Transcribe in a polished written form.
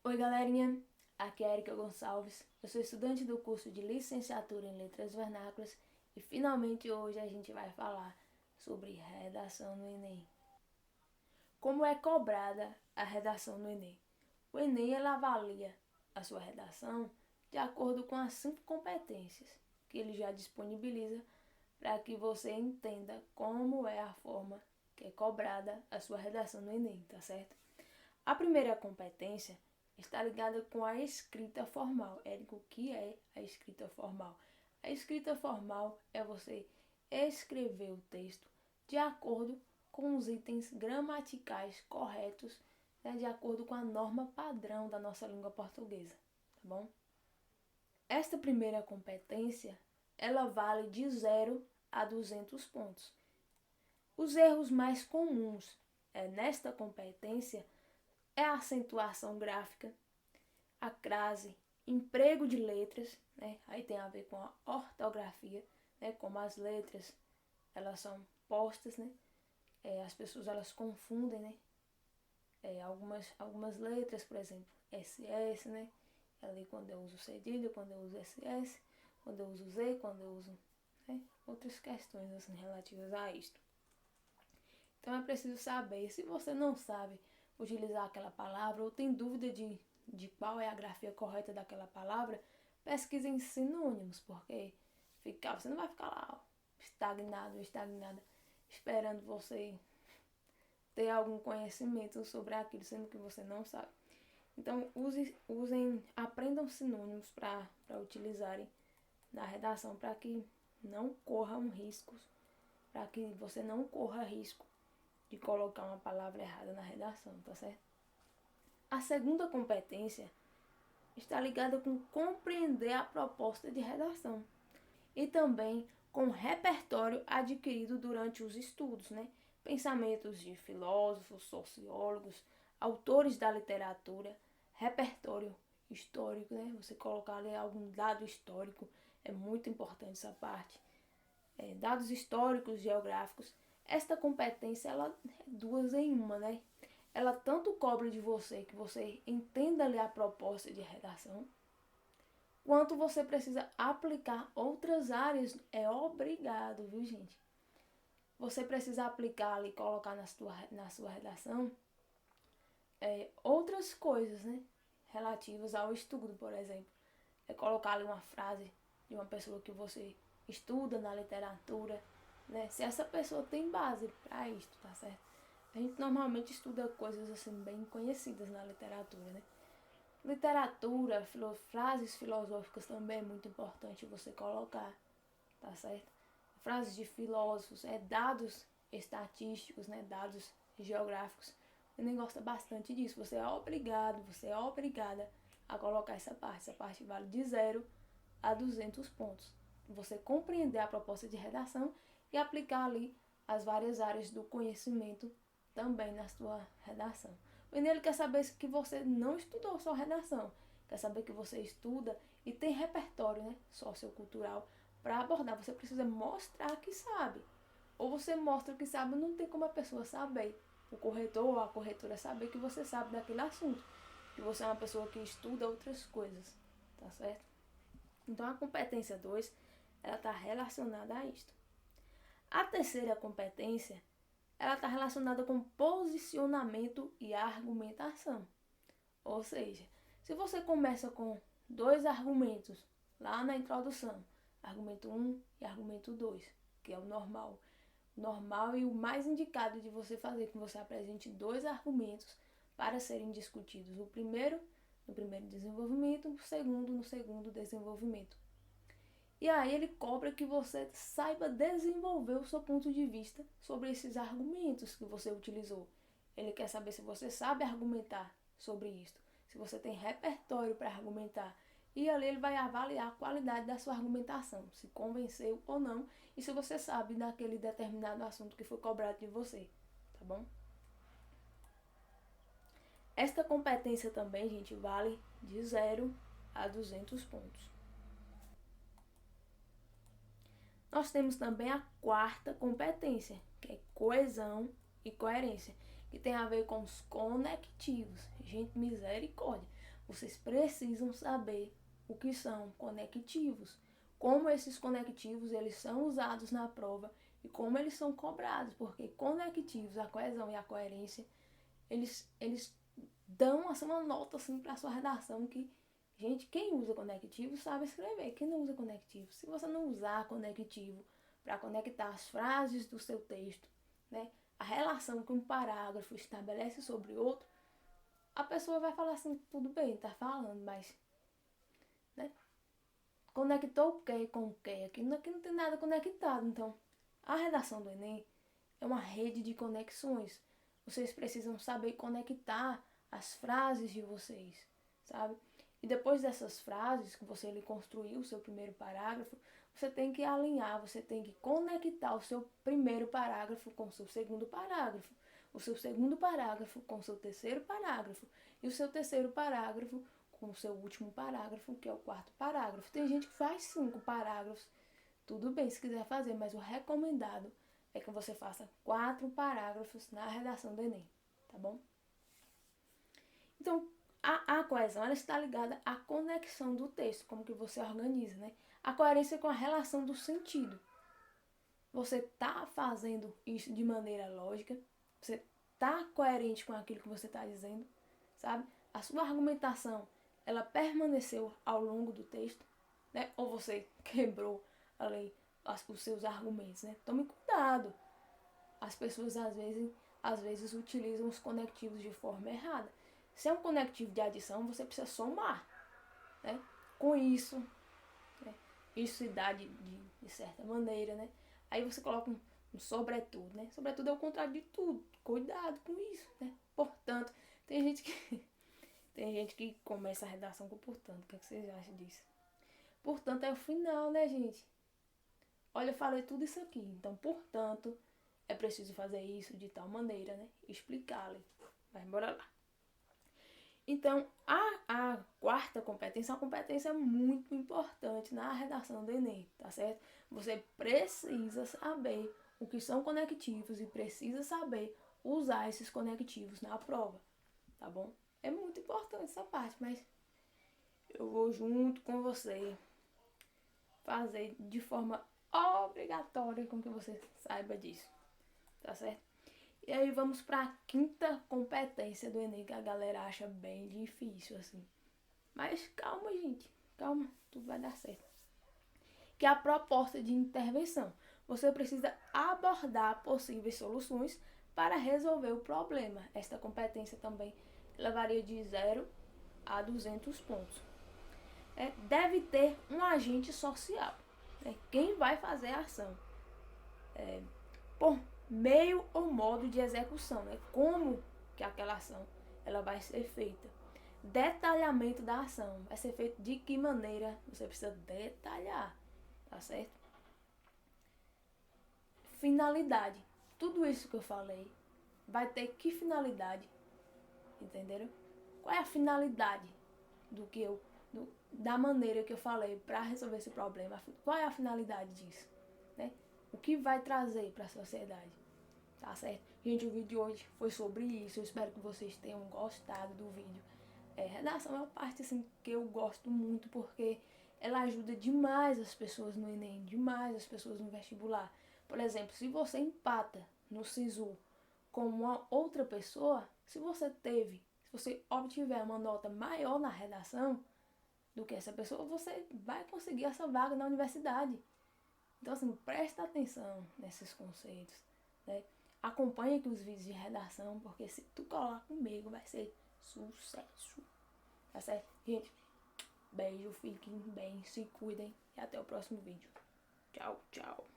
Oi galerinha, aqui é a Erika Gonçalves, eu sou estudante do curso de Licenciatura em Letras Vernáculas e finalmente hoje a gente vai falar sobre redação no Enem. Como é cobrada a redação no Enem? O Enem ela avalia a sua redação de acordo com as 5 competências que ele já disponibiliza para que você entenda como é a forma que é cobrada a sua redação no Enem, tá certo? A primeira competência está ligada com a escrita formal. Érico, o que é a escrita formal? A escrita formal é você escrever o texto de acordo com os itens gramaticais corretos, né, de acordo com a norma padrão da nossa língua portuguesa, tá bom? Esta primeira competência, ela vale de 0 a 200 pontos. Os erros mais comuns nesta competência é a acentuação gráfica, a crase, emprego de letras, né? Aí tem a ver com a ortografia, né? Como as letras elas são postas, né? As pessoas elas confundem, né? Algumas letras, por exemplo, SS, né? Ali quando eu uso cedilha, quando eu uso SS, quando eu uso Z, quando eu uso, né? Outras questões assim relativas a isto. Então é preciso saber. Se você não sabe utilizar aquela palavra ou tem dúvida de qual é a grafia correta daquela palavra, pesquise em sinônimos, porque você não vai ficar lá estagnada, esperando você ter algum conhecimento sobre aquilo, sendo que você não sabe. Então aprendam sinônimos para utilizarem na redação, para que não corram riscos, para que você não corra risco de colocar uma palavra errada na redação, tá certo? A segunda competência está ligada com compreender a proposta de redação e também com o repertório adquirido durante os estudos, né? Pensamentos de filósofos, sociólogos, autores da literatura, repertório histórico, né? Você colocar ali algum dado histórico, é muito importante essa parte. Dados históricos, geográficos. Esta competência, ela é 2 em 1, né? Ela tanto cobra de você que você entenda ali a proposta de redação, quanto você precisa aplicar outras áreas. É obrigado, viu, gente? Você precisa aplicar ali, colocar na sua redação outras coisas, né? Relativas ao estudo, por exemplo. Colocar ali uma frase de uma pessoa que você estuda na literatura, né? Se essa pessoa tem base para isso, tá certo? A gente normalmente estuda coisas assim bem conhecidas na literatura, né? Literatura, frases filosóficas também é muito importante você colocar, tá certo? Frases de filósofos, dados estatísticos, né? Dados geográficos. O Enem gosta bastante disso. Você é obrigada a colocar essa parte. Essa parte vale de 0 a 200 pontos. Você compreender a proposta de redação e aplicar ali as várias áreas do conhecimento também na sua redação. O Enem quer saber que você não estudou só redação, quer saber que você estuda e tem repertório, né, sociocultural para abordar. Você precisa mostrar que sabe. Ou você mostra que sabe, não tem como a pessoa saber. O corretor ou a corretora saber que você sabe daquele assunto, que você é uma pessoa que estuda outras coisas, tá certo? Então a competência 2, ela está relacionada a isto. A terceira competência, ela está relacionada com posicionamento e argumentação. Ou seja, se você começa com 2 argumentos lá na introdução, argumento 1 e argumento 2, que é o normal e o mais indicado de você fazer, que você apresente 2 argumentos para serem discutidos. O primeiro no primeiro desenvolvimento, o segundo no segundo desenvolvimento. E aí ele cobra que você saiba desenvolver o seu ponto de vista sobre esses argumentos que você utilizou. Ele quer saber se você sabe argumentar sobre isso, se você tem repertório para argumentar. E ali ele vai avaliar a qualidade da sua argumentação, se convenceu ou não, e se você sabe daquele determinado assunto que foi cobrado de você, tá bom? Esta competência também, gente, vale de 0 a 200 pontos. Nós temos também a quarta competência, que é coesão e coerência, que tem a ver com os conectivos. Gente, misericórdia. vocês precisam saber o que são conectivos, como esses conectivos eles são usados na prova e como eles são cobrados, porque conectivos, a coesão e a coerência, eles dão assim, uma nota assim, para a sua redação que, gente, quem usa conectivo sabe escrever, quem não usa conectivo, se você não usar conectivo para conectar as frases do seu texto, né, a relação que um parágrafo estabelece sobre outro, a pessoa vai falar assim, tudo bem, tá falando, mas, né, conectou o que com o que? Aqui não tem nada conectado. Então, a redação do Enem é uma rede de conexões. Vocês precisam saber conectar as frases de vocês, sabe? E depois dessas frases que você construiu o seu primeiro parágrafo, você tem que alinhar, você tem que conectar o seu primeiro parágrafo com o seu segundo parágrafo, o seu segundo parágrafo com o seu terceiro parágrafo e o seu terceiro parágrafo com o seu último parágrafo, que é o quarto parágrafo. Tem gente que faz 5 parágrafos, tudo bem se quiser fazer, mas o recomendado é que você faça 4 parágrafos na redação do Enem, tá bom? Então, a coesão ela está ligada à conexão do texto, como que você organiza, né? A coerência com a relação do sentido. Você está fazendo isso de maneira lógica, você está coerente com aquilo que você está dizendo, sabe? A sua argumentação, ela permaneceu ao longo do texto, né? Ou você quebrou ali os seus argumentos, né? Tome cuidado. As pessoas às vezes utilizam os conectivos de forma errada. Se é um conectivo de adição, você precisa somar, né? Com isso, né? Isso se dá de certa maneira, né? Aí você coloca um sobretudo, né? Sobretudo é o contrário de tudo. Cuidado com isso, né? Portanto, tem gente que começa a redação com portanto. O que vocês acham disso? Portanto, é o final, né, gente? Olha, eu falei tudo isso aqui. Então, portanto, é preciso fazer isso de tal maneira, né? Explicar-lhe. Vai, bora lá. Então, a quarta competência é uma competência muito importante na redação do Enem, tá certo? Você precisa saber o que são conectivos e precisa saber usar esses conectivos na prova, tá bom? É muito importante essa parte, mas eu vou junto com você fazer de forma obrigatória com que você saiba disso, tá certo? E aí vamos para a quinta competência do Enem, que a galera acha bem difícil, assim. Mas calma, gente. Calma, tudo vai dar certo. Que é a proposta de intervenção. Você precisa abordar possíveis soluções para resolver o problema. Esta competência também levaria de 0 a 200 pontos. Deve ter um agente social. Quem vai fazer a ação? Por meio ou modo de execução, né? Como que aquela ação ela vai ser feita. Detalhamento da ação. Vai ser feito de que maneira? Você precisa detalhar, tá certo? Finalidade. Tudo isso que eu falei vai ter que finalidade? Entenderam? Qual é a finalidade da maneira que eu falei para resolver esse problema? Qual é a finalidade disso, né? O que vai trazer para a sociedade, tá certo? Gente, o vídeo de hoje foi sobre isso. Eu espero que vocês tenham gostado do vídeo. Redação é uma parte assim, que eu gosto muito, porque ela ajuda demais as pessoas no Enem, demais as pessoas no vestibular. Por exemplo, se você empata no SISU com uma outra pessoa, se você obtiver uma nota maior na redação do que essa pessoa, você vai conseguir essa vaga na universidade. Então, assim, presta atenção nesses conceitos, né? Acompanhe aqui os vídeos de redação, porque se tu colar comigo, vai ser sucesso. Tá certo? Gente, beijo, fiquem bem, se cuidem e até o próximo vídeo. Tchau, tchau.